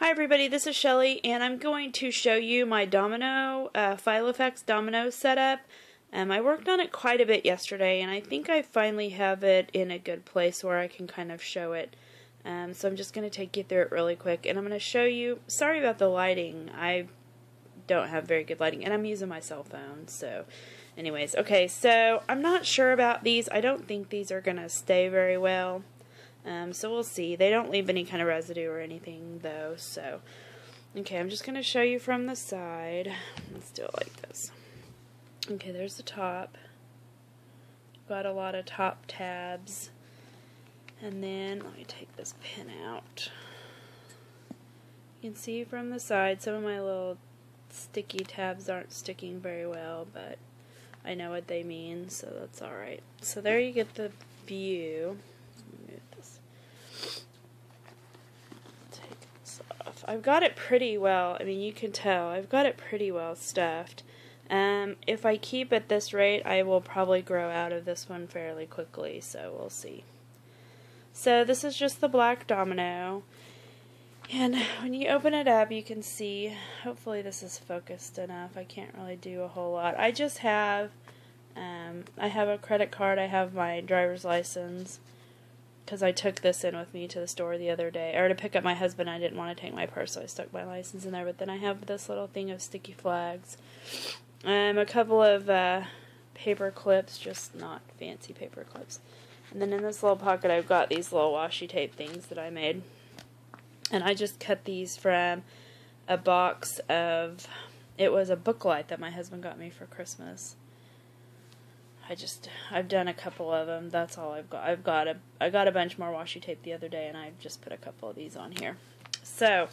Hi everybody, this is Shelly, and I'm going to show you my Domino, Filofax Domino setup. I worked on it quite a bit yesterday, and I think I finally have it in a good place where I can kind of show it. So I'm just going to take you through it really quick, and I'm going to show you, sorry about the lighting, I don't have very good lighting, and I'm using my cell phone, so anyways. Okay, so I'm not sure about these. I don't think these are going to stay very well. So we'll see. They don't leave any kind of residue or anything though, so okay, I'm just going to show you from the side. Let's do it like this. Okay, there's the top. Got a lot of top tabs. And then let me take this pin out. You can see from the side some of my little sticky tabs aren't sticking very well, but I know what they mean, so that's alright. So there you get the view. Move this. Take this off. I've got it pretty well. I mean, you can tell I've got it pretty well stuffed. If I keep at this rate, I will probably grow out of this one fairly quickly, so we'll see. So this is just the black Domino, and when you open it up, you can see, hopefully this is focused enough. I can't really do a whole lot. I just have I have a credit card, I have my driver's license, because I took this in with me to the store the other day, or to pick up my husband. I didn't want to take my purse, so I stuck my license in there. But then I have this little thing of sticky flags, a couple of paper clips, just not fancy paper clips. And then in this little pocket I've got these little washi tape things that I made. And I just cut these from a box of, it was a booklight that my husband got me for Christmas. I've done a couple of them. That's all I've got. I got a bunch more washi tape the other day, and I just put a couple of these on here. So,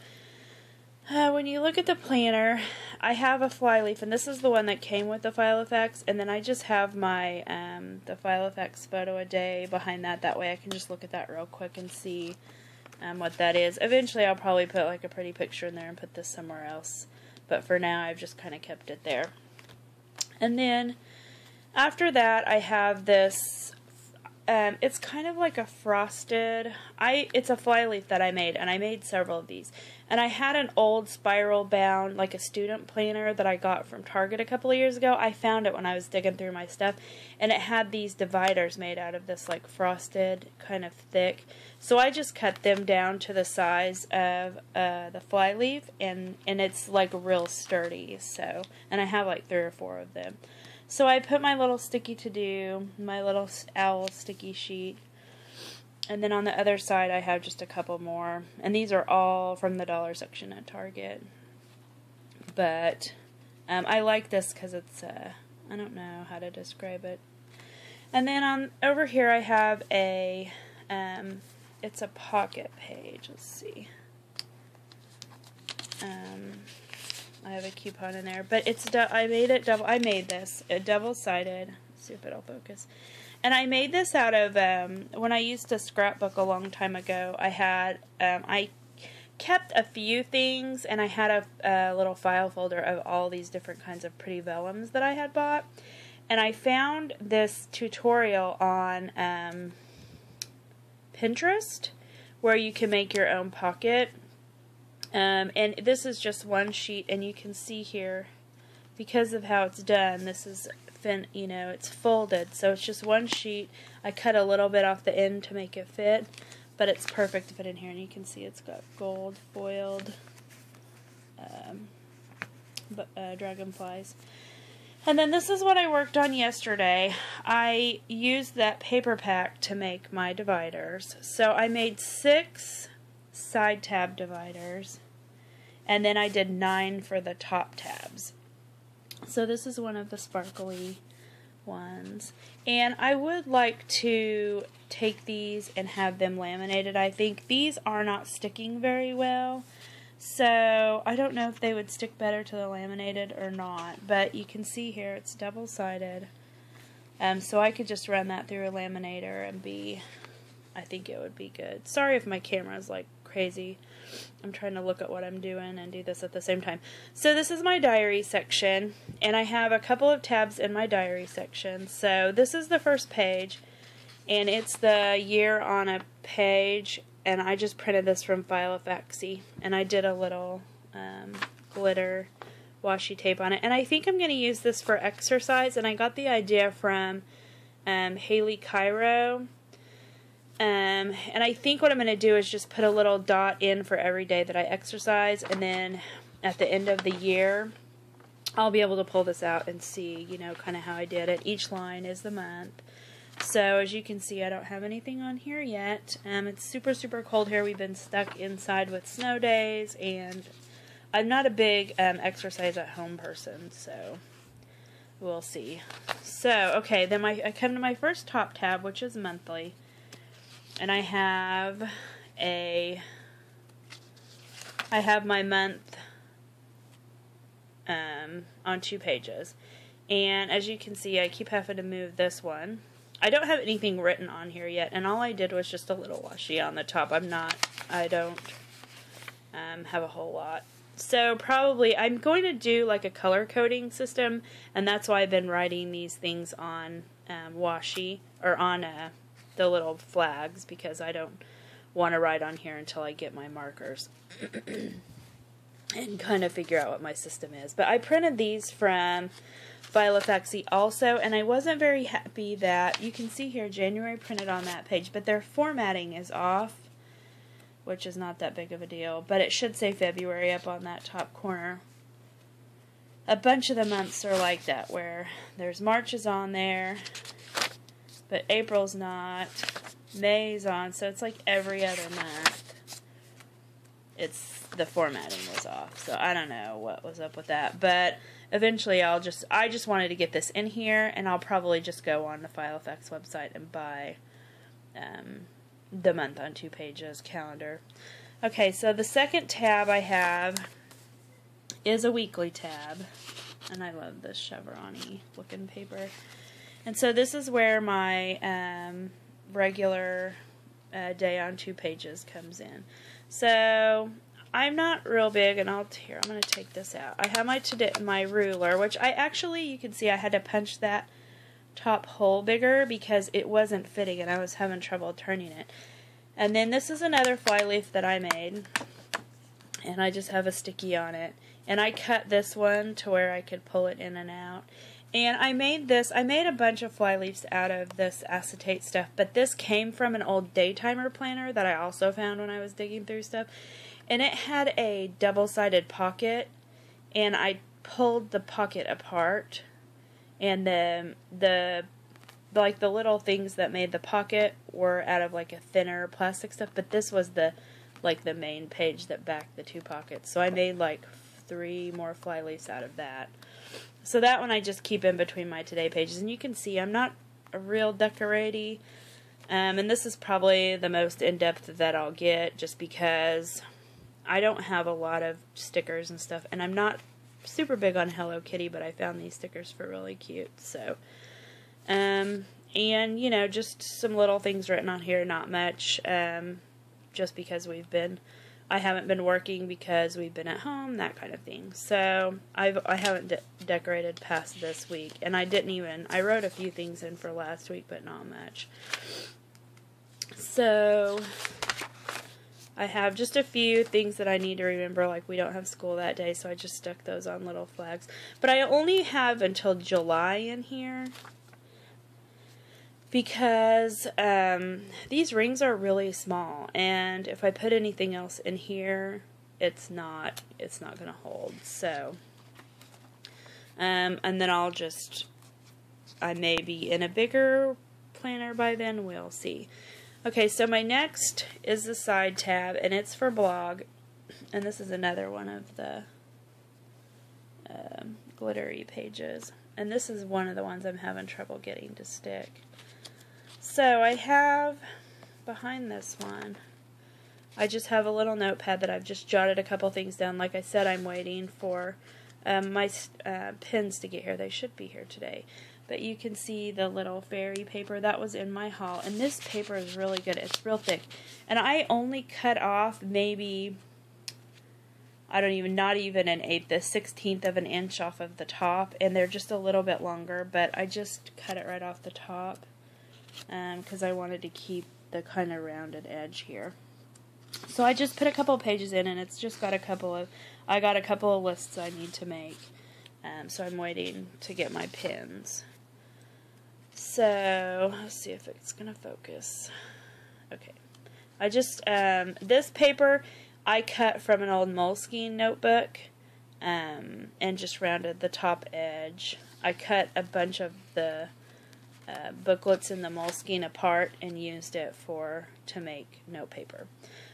when you look at the planner, I have a flyleaf, and this is the one that came with the Filofax, and then I just have my the Filofax photo a day behind that. That way I can just look at that real quick and see what that is. Eventually I'll probably put like a pretty picture in there and put this somewhere else, but for now I've just kind of kept it there. And then after that, I have this, it's kind of like a frosted, it's a flyleaf that I made, and I made several of these. And I had an old spiral bound, like a student planner that I got from Target a couple of years ago. I found it when I was digging through my stuff, and it had these dividers made out of this like frosted, kind of thick. So I just cut them down to the size of the flyleaf, and it's like real sturdy, so, and I have like 3 or 4 of them. So I put my little sticky to-do, my little owl sticky sheet, and then on the other side I have just a couple more. And these are all from the dollar section at Target. But I like this because it's, I don't know how to describe it. And then over here I have a, it's a pocket page. Let's see. I have a coupon in there, but it's I made this double-sided. Let's see if it'll focus. And I made this out of when I used to scrapbook a long time ago. I had I kept a few things, and I had a little file folder of all these different kinds of pretty vellums that I had bought. And I found this tutorial on Pinterest where you can make your own pocket. And this is just one sheet, and you can see here, because of how it's done, this is, you know, it's folded, so it's just one sheet. I cut a little bit off the end to make it fit, but it's perfect to fit in here, and you can see it's got gold foiled dragonflies. And then this is what I worked on yesterday. I used that paper pack to make my dividers. So I made 6 side tab dividers, and then I did 9 for the top tabs. So this is one of the sparkly ones, and I would like to take these and have them laminated. I think these are not sticking very well, so I don't know if they would stick better to the laminated or not, but you can see here it's double-sided, so I could just run that through a laminator and I think it would be good. Sorry if my camera is like crazy. I'm trying to look at what I'm doing and do this at the same time. So this is my diary section, and I have a couple of tabs in my diary section. So this is the first page, and it's the year on a page, and I just printed this from Filofax, and I did a little glitter washi tape on it, and I think I'm going to use this for exercise, and I got the idea from Haley Cairo, and I think what I'm going to do is just put a little dot in for every day that I exercise, and then at the end of the year I'll be able to pull this out and see, you know, kind of how I did it. Each line is the month. So as you can see, I don't have anything on here yet. It's super, super cold here. We've been stuck inside with snow days, and I'm not a big exercise at home person, so we'll see. So, okay, then I come to my first top tab, which is monthly, and I have my month on 2 pages. And as you can see, I keep having to move this one. I don't have anything written on here yet, and all I did was just a little washi on the top. I don't have a whole lot. So probably I'm going to do like a color coding system, and that's why I've been writing these things on washi, or on the little flags, because I don't want to write on here until I get my markers and kind of figure out what my system is. But I printed these from Filofax also, and I wasn't very happy that, you can see here January printed on that page, but their formatting is off, which is not that big of a deal, but it should say February up on that top corner. A bunch of the months are like that, where there's March is on there, but April's not, May's on, so it's like every other month. The formatting was off, so I don't know what was up with that, but eventually I just wanted to get this in here, and I'll probably just go on the Filofax website and buy the month on 2 pages calendar. Okay, so the second tab I have is a weekly tab, and I love this chevron-y looking paper. And so this is where my regular day on 2 pages comes in. So I'm not real big, and I'm going to take this out. I have my ruler, which you can see I had to punch that top hole bigger because it wasn't fitting and I was having trouble turning it. And then this is another fly leaf that I made, and I just have a sticky on it. And I cut this one to where I could pull it in and out. And I made a bunch of fly leaves out of this acetate stuff, but this came from an old daytimer planner that I also found when I was digging through stuff. And it had a double-sided pocket, and I pulled the pocket apart, and the little things that made the pocket were out of like a thinner plastic stuff, but this was the main page that backed the 2 pockets. So I made like 3 more fly leaves out of that. So that one I just keep in between my today pages, and you can see I'm not a real decoratey, and this is probably the most in-depth that I'll get, just because I don't have a lot of stickers and stuff, and I'm not super big on Hello Kitty, but I found these stickers for really cute. So, and you know, just some little things written on here, not much, just because I haven't been working because we've been at home, that kind of thing. So I haven't decorated past this week, and I wrote a few things in for last week, but not much. So I have just a few things that I need to remember, like we don't have school that day, so I just stuck those on little flags. But I only have until July in here, because these rings are really small, and if I put anything else in here, it's not going to hold. So, and then I may be in a bigger planner by then, we'll see. Okay, so my next is the side tab, and it's for blog, and this is another one of the glittery pages, and this is one of the ones I'm having trouble getting to stick. So I have, behind this one, I just have a little notepad that I've just jotted a couple things down. Like I said, I'm waiting for my pins to get here. They should be here today. But you can see the little fairy paper that was in my haul. And this paper is really good. It's real thick. And I only cut off maybe, not even an eighth, the 16th of an inch off of the top. And they're just a little bit longer. But I just cut it right off the top, because I wanted to keep the kind of rounded edge here. So I just put a couple of pages in, and it's just got I got a couple of lists I need to make. So I'm waiting to get my pins. So let's see if it's gonna focus. Okay, I just this paper I cut from an old Moleskine notebook, and just rounded the top edge. I cut a bunch of the booklets in the Moleskine apart and used it to make note paper.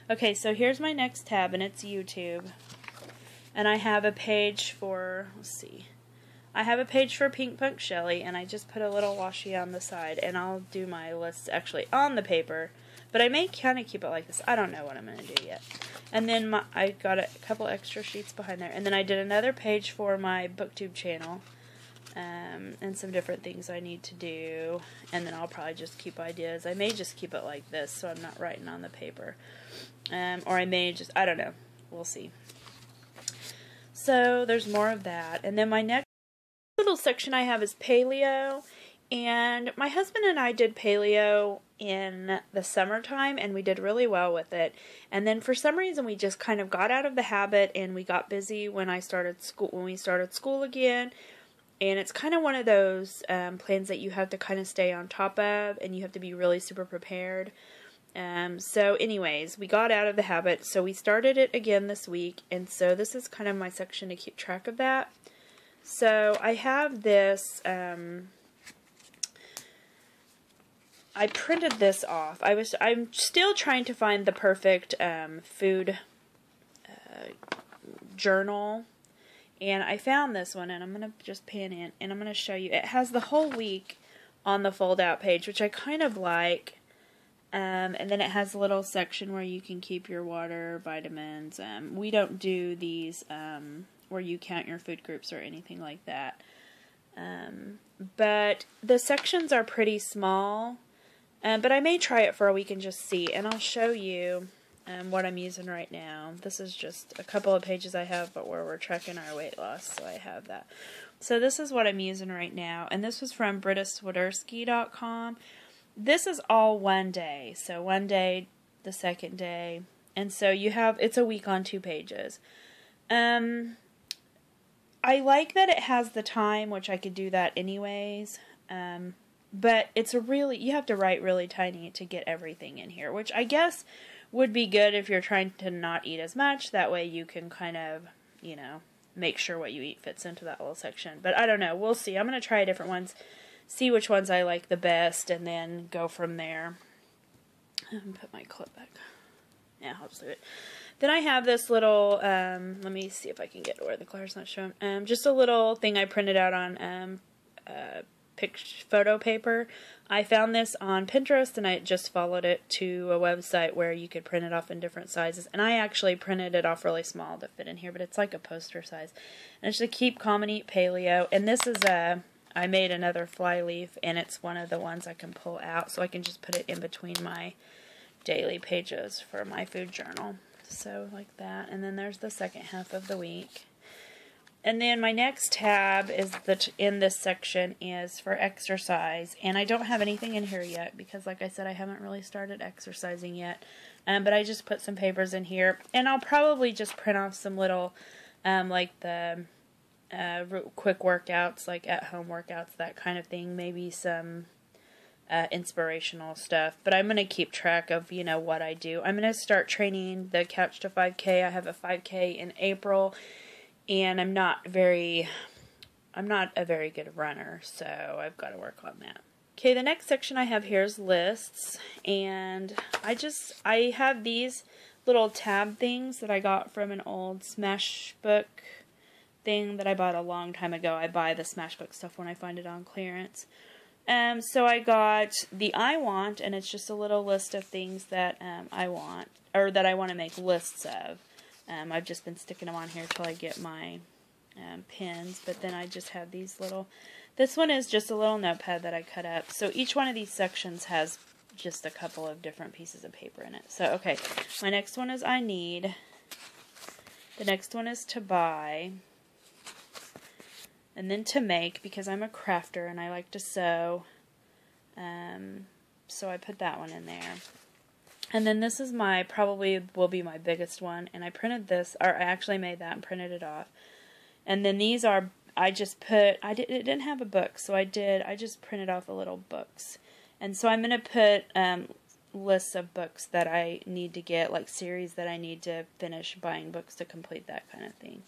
Okay, so here's my next tab, and it's YouTube. And I have a page for, let's see, I have a page for Pink Punk Shelly, and I just put a little washi on the side, and I'll do my lists actually on the paper, but I may kind of keep it like this. I don't know what I'm going to do yet. And then I got a couple extra sheets behind there, and then I did another page for my BookTube channel, and some different things I need to do, and then I'll probably just keep ideas. I may just keep it like this so I'm not writing on the paper, or I may just, I don't know, we'll see. So there's more of that, and then my next little section I have is paleo, and my husband and I did paleo in the summertime, and we did really well with it. And then for some reason we just kind of got out of the habit, and we got busy when we started school again. And it's kind of one of those plans that you have to kind of stay on top of, and you have to be really super prepared. So anyways, we got out of the habit, so we started it again this week, and so this is kind of my section to keep track of that. So I have this, I printed this off. I'm still trying to find the perfect food journal. And I found this one, and I'm going to just pan in, and I'm going to show you. It has the whole week on the fold-out page, which I kind of like. And then it has a little section where you can keep your water, vitamins. We don't do these where you count your food groups or anything like that. But the sections are pretty small. But I may try it for a week and just see. And I'll show you what I'm using right now. This is just a couple of pages I have, but where we're tracking our weight loss, so I have that. So this is what I'm using right now, and this was from BrittaSwiderski.com. This is all one day, so one day, the second day, and so it's a week on 2 pages. I like that it has the time, which I could do that anyways, but you have to write really tiny to get everything in here, which I guess would be good if you're trying to not eat as much. That way you can kind of, make sure what you eat fits into that little section. But I don't know. We'll see. I'm going to try different ones, see which ones I like the best, and then go from there. Put my clip back. Yeah, I'll just leave it. Then I have this little, let me see if I can get where the color's not showing. Just a little thing I printed out on photo paper. I found this on Pinterest, and I just followed it to a website where you could print it off in different sizes, and I actually printed it off really small to fit in here, but it's like a poster size. And it's to keep calm and eat paleo, and this is I made another fly leaf, and it's one of the ones I can pull out, so I can just put it in between my daily pages for my food journal. So like that, and then there's the second half of the week. And then my next tab is in this section is for exercise, and I don't have anything in here yet because, like I said, I haven't really started exercising yet. But I just put some papers in here, and I'll probably just print off some little, like the quick workouts, like at-home workouts, that kind of thing. Maybe some inspirational stuff. But I'm going to keep track of what I do. I'm going to start training the Couch to 5K. I have a 5K in April. And I'm not a very good runner, so I've got to work on that. Okay, the next section I have here is lists, and I have these little tab things that I got from an old Smashbook thing that I bought a long time ago. I buy the Smashbook stuff when I find it on clearance. So I got the I want, and it's just a little list of things that I want, or that I want to make lists of. I've just been sticking them on here till I get my pins, but then I just have these little, this one is just a little notepad that I cut up. So each one of these sections has just a couple of different pieces of paper in it. So, okay, my next one is I need, the next one is to buy, and then to make, because I'm a crafter and I like to sew, so I put that one in there. And then this is probably will be my biggest one. And I printed this, or I actually made that and printed it off. And then these are, it didn't have a book, so I just printed off the little books. And so I'm going to put lists of books that I need to get, like series that I need to finish buying books to complete that kind of thing.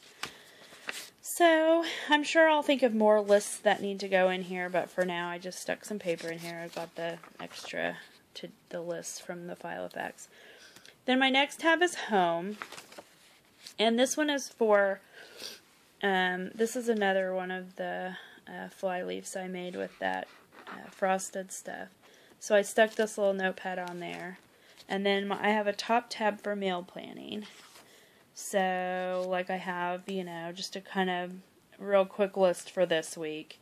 So I'm sure I'll think of more lists that need to go in here, but for now I just stuck some paper in here. I got the extra to the list from the Filofax. Then my next tab is home, and this one is for this is another one of the fly leaves I made with that frosted stuff. So I stuck this little notepad on there, and then I have a top tab for meal planning. So like I have, you know, just a kind of real quick list for this week.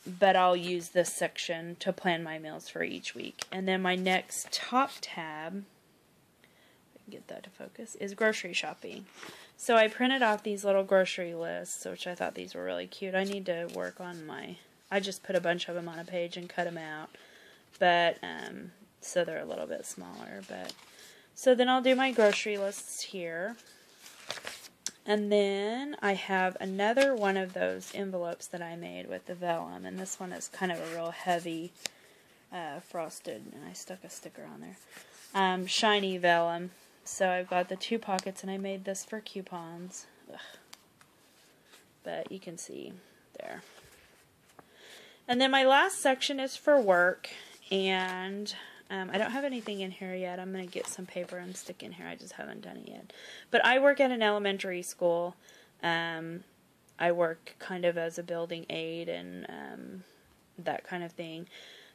But I'll use this section to plan my meals for each week. And then my next top tab, if I can get that to focus, is grocery shopping. So I printed off these little grocery lists, which I thought these were really cute. I need to work on I just put a bunch of them on a page and cut them out. But, so they're a little bit smaller. But so then I'll do my grocery lists here. And then I have another one of those envelopes that I made with the vellum, and this one is kind of a real heavy frosted, and I stuck a sticker on there, shiny vellum. So I've got the 2 pockets, and I made this for coupons. Ugh. But you can see there. And then my last section is for work, and I don't have anything in here yet. I'm going to get some paper and stick in here. I just haven't done it yet. But I work at an elementary school. I work kind of as a building aide and that kind of thing.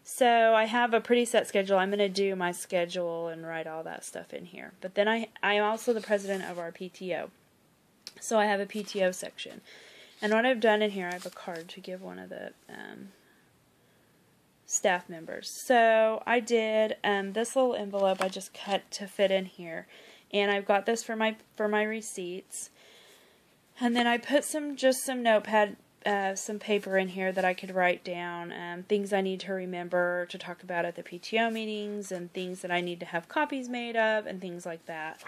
So I have a pretty set schedule. I'm going to do my schedule and write all that stuff in here. But then I'm also the president of our PTO. So I have a PTO section. And what I've done in here, I have a card to give one of the staff members. So I did this little envelope I just cut to fit in here, and I've got this for my receipts. And then I put some notepad, some paper in here that I could write down things I need to remember to talk about at the PTO meetings, and things that I need to have copies made of, and things like that.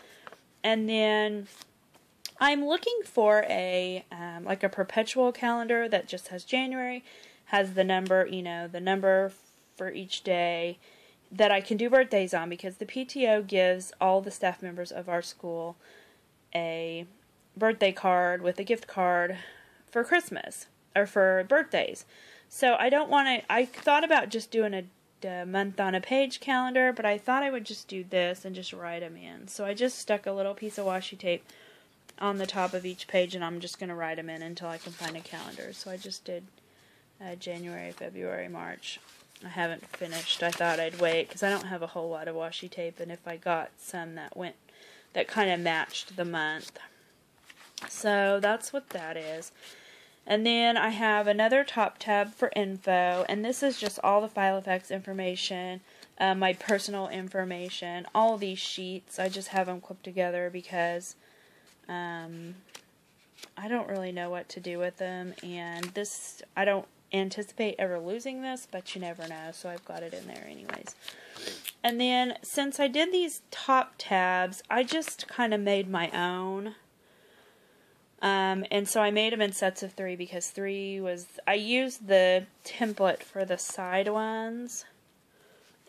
And then I'm looking for like a perpetual calendar that just has January, has the number, the number for each day that I can do birthdays on, because the PTO gives all the staff members of our school a birthday card with a gift card for Christmas or for birthdays. So I don't want to, I thought about just doing a month on a page calendar, but I thought I would just do this and just write them in. So I just stuck a little piece of washi tape on the top of each page, and I'm just going to write them in until I can find a calendar. So I just did January, February, March. I haven't finished. I thought I'd wait because I don't have a whole lot of washi tape, and if I got some that kind of matched the month. So that's what that is. And then I have another top tab for info, and this is just all the Filofax information, my personal information, all these sheets. I just have them clipped together because I don't really know what to do with them, and this, I don't anticipate ever losing this, but you never know, so I've got it in there anyways. And then since I did these top tabs, I just kind of made my own. And so I made them in sets of 3 because 3 was, I used the template for the side ones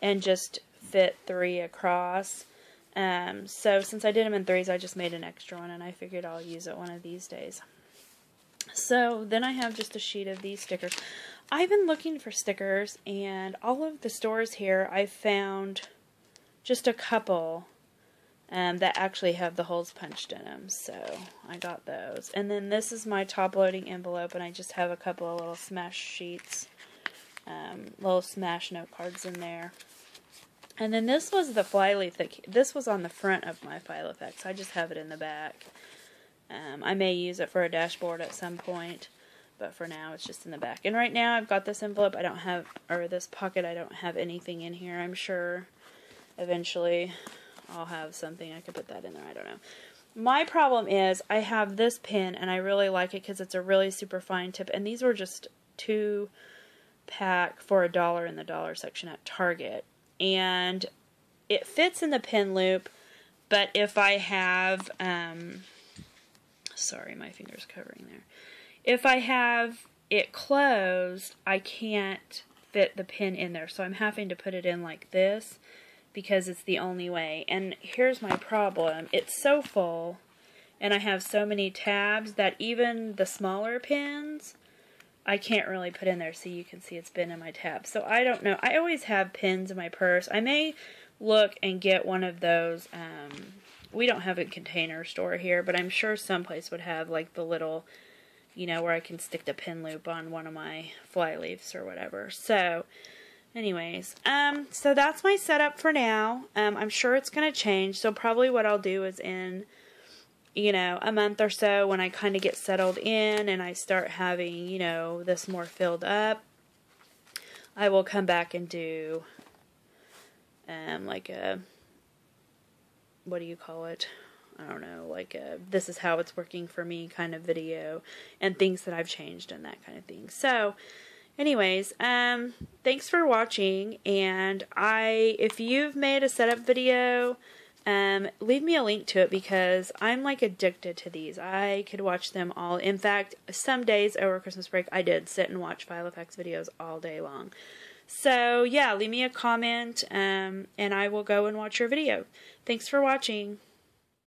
and just fit 3 across. So since I did them in 3s, I just made an extra one, and I figured I'll use it one of these days. So then I have just a sheet of these stickers. I've been looking for stickers, and all of the stores here, I found just a couple that actually have the holes punched in them, so I got those. And then this is my top-loading envelope, and I just have a couple of little smash sheets, little smash note cards in there. And then this was the flyleaf this was on the front of my Filofax. I just have it in the back. I may use it for a dashboard at some point, but for now it's just in the back. And right now I've got this envelope. I don't have, or this pocket, I don't have anything in here. I'm sure eventually I'll have something. I could put that in there. I don't know. My problem is I have this pen, and I really like it because it's a really super fine tip. And these were just 2-pack for $1 in the dollar section at Target. And it fits in the pin loop, but if I have, sorry, my finger's covering there. If I have it closed, I can't fit the pin in there, so I'm having to put it in like this because it's the only way. And here's my problem. It's so full, and I have so many tabs that even the smaller pins, I can't really put in there. So you can see it's been in my tab. So I don't know. I always have pins in my purse. I may look and get one of those. We don't have a Container Store here, but I'm sure someplace would have like the little, you know, where I can stick the pin loop on one of my fly leaves or whatever. So anyways, so that's my setup for now. I'm sure it's going to change. So probably what I'll do is in, you know, a month or so, when I kind of get settled in and I start having, you know, this more filled up, I will come back and do like a, what do you call it? I don't know, like a, this is how it's working for me kind of video, and things that I've changed and that kind of thing. So anyways, thanks for watching, and if you've made a setup video, leave me a link to it, because I'm like addicted to these. I could watch them all. In fact, some days over Christmas break, I did sit and watch Filofax videos all day long. So yeah, leave me a comment, and I will go and watch your video. Thanks for watching.